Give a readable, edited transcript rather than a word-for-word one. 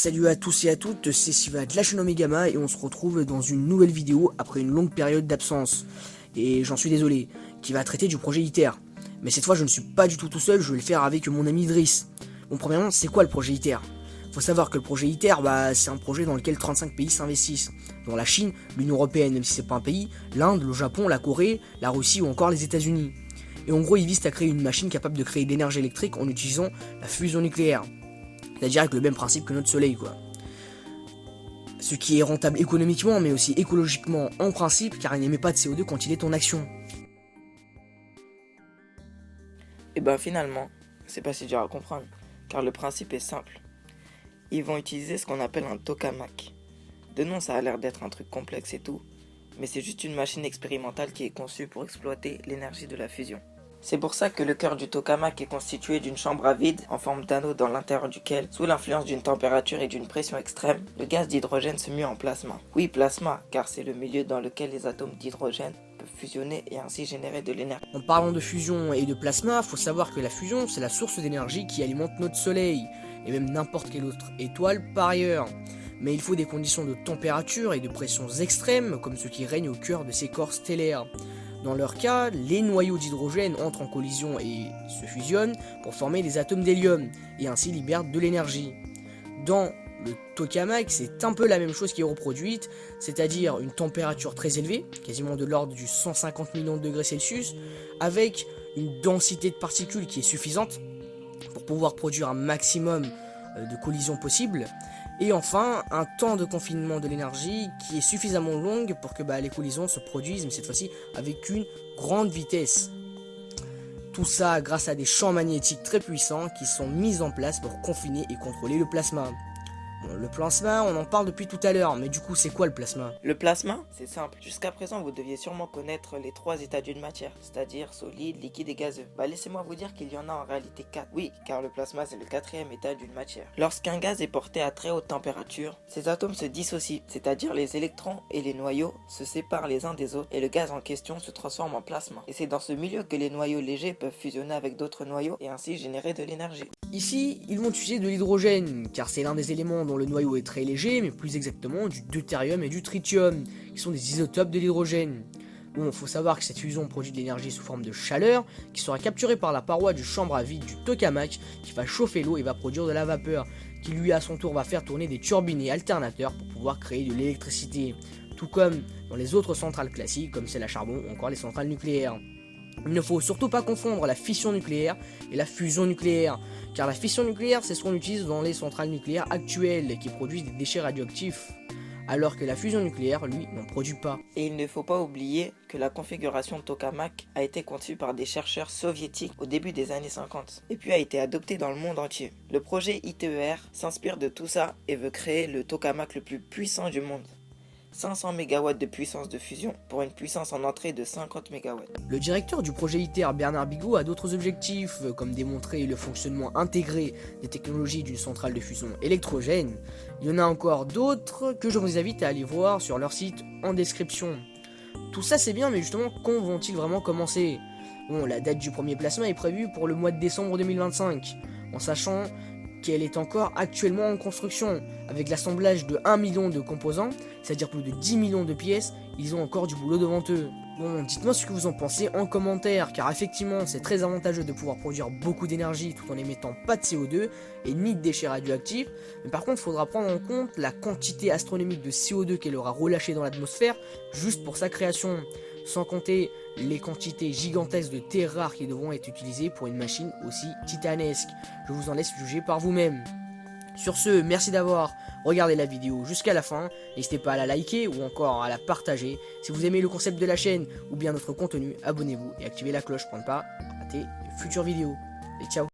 Salut à tous et à toutes, c'est Siva de la chaîne Omegama et on se retrouve dans une nouvelle vidéo après une longue période d'absence. Et j'en suis désolé, qui va traiter du projet ITER. Mais cette fois je ne suis pas du tout seul, je vais le faire avec mon ami Idriss. Bon, premièrement, c'est quoi le projet ITER? Faut savoir que le projet ITER, c'est un projet dans lequel 35 pays s'investissent, dont la Chine, l'Union Européenne, même si c'est pas un pays, l'Inde, le Japon, la Corée, la Russie ou encore les États-Unis. Et en gros, ils visent à créer une machine capable de créer de l'énergie électrique en utilisant la fusion nucléaire. C'est-à-dire avec le même principe que notre soleil, quoi. Ce qui est rentable économiquement, mais aussi écologiquement en principe, car il n'émet pas de CO2 quand il est en action. Et ben finalement, c'est pas si dur à comprendre, car le principe est simple. Ils vont utiliser ce qu'on appelle un tokamak. De nom, ça a l'air d'être un truc complexe et tout, mais c'est juste une machine expérimentale qui est conçue pour exploiter l'énergie de la fusion. C'est pour ça que le cœur du tokamak est constitué d'une chambre à vide en forme d'anneau dans l'intérieur duquel, sous l'influence d'une température et d'une pression extrême, le gaz d'hydrogène se mue en plasma. Oui, plasma, car c'est le milieu dans lequel les atomes d'hydrogène peuvent fusionner et ainsi générer de l'énergie. En parlant de fusion et de plasma, faut savoir que la fusion, c'est la source d'énergie qui alimente notre soleil, et même n'importe quelle autre étoile par ailleurs. Mais il faut des conditions de température et de pression extrêmes, comme ce qui règne au cœur de ces corps stellaires. Dans leur cas, les noyaux d'hydrogène entrent en collision et se fusionnent pour former des atomes d'hélium, et ainsi libèrent de l'énergie. Dans le tokamak, c'est un peu la même chose qui est reproduite, c'est-à-dire une température très élevée, quasiment de l'ordre du 150 millions de degrés Celsius, avec une densité de particules qui est suffisante pour pouvoir produire un maximum de collisions possibles. Et enfin, un temps de confinement de l'énergie qui est suffisamment long pour que les collisions se produisent, mais cette fois-ci avec une grande vitesse. Tout ça grâce à des champs magnétiques très puissants qui sont mis en place pour confiner et contrôler le plasma. Bon, le plasma, on en parle depuis tout à l'heure, mais du coup, c'est quoi le plasma? Le plasma, c'est simple. Jusqu'à présent, vous deviez sûrement connaître les 3 états d'une matière, c'est-à-dire solide, liquide et gazeux. Laissez-moi vous dire qu'il y en a en réalité 4. Oui, car le plasma, c'est le 4e état d'une matière. Lorsqu'un gaz est porté à très haute température, ses atomes se dissocient, c'est-à-dire les électrons et les noyaux se séparent les uns des autres et le gaz en question se transforme en plasma. Et c'est dans ce milieu que les noyaux légers peuvent fusionner avec d'autres noyaux et ainsi générer de l'énergie. Ici, ils vont utiliser de l'hydrogène, car c'est l'un des éléments dont le noyau est très léger, mais plus exactement du deutérium et du tritium, qui sont des isotopes de l'hydrogène. Bon, faut savoir que cette fusion produit de l'énergie sous forme de chaleur, qui sera capturée par la paroi du chambre à vide du tokamak, qui va chauffer l'eau et va produire de la vapeur, qui lui à son tour va faire tourner des turbines et alternateurs pour pouvoir créer de l'électricité, tout comme dans les autres centrales classiques, comme celle à charbon ou encore les centrales nucléaires. Il ne faut surtout pas confondre la fission nucléaire et la fusion nucléaire, car la fission nucléaire c'est ce qu'on utilise dans les centrales nucléaires actuelles qui produisent des déchets radioactifs, alors que la fusion nucléaire, lui, n'en produit pas. Et il ne faut pas oublier que la configuration tokamak a été conçue par des chercheurs soviétiques au début des années 50, et puis a été adoptée dans le monde entier. Le projet ITER s'inspire de tout ça et veut créer le tokamak le plus puissant du monde. 500 MW de puissance de fusion pour une puissance en entrée de 50 MW. Le directeur du projet ITER, Bernard Bigot, a d'autres objectifs, comme démontrer le fonctionnement intégré des technologies d'une centrale de fusion électrogène. Il y en a encore d'autres que je vous invite à aller voir sur leur site en description. Tout ça c'est bien, mais justement, quand vont-ils vraiment commencer? Bon, la date du premier plasma est prévue pour le mois de décembre 2025, en sachant qu'elle est encore actuellement en construction. Avec l'assemblage de 1 million de composants, c'est-à-dire plus de 10 millions de pièces, ils ont encore du boulot devant eux. Bon, dites-moi ce que vous en pensez en commentaire, car effectivement c'est très avantageux de pouvoir produire beaucoup d'énergie tout en émettant pas de CO2 et ni de déchets radioactifs, mais par contre il faudra prendre en compte la quantité astronomique de CO2 qu'elle aura relâché dans l'atmosphère juste pour sa création, sans compter les quantités gigantesques de terres rares qui devront être utilisées pour une machine aussi titanesque. Je vous en laisse juger par vous-même. Sur ce, merci d'avoir regardé la vidéo jusqu'à la fin, n'hésitez pas à la liker ou encore à la partager. Si vous aimez le concept de la chaîne ou bien notre contenu, abonnez-vous et activez la cloche pour ne pas rater de futures vidéos. Et ciao!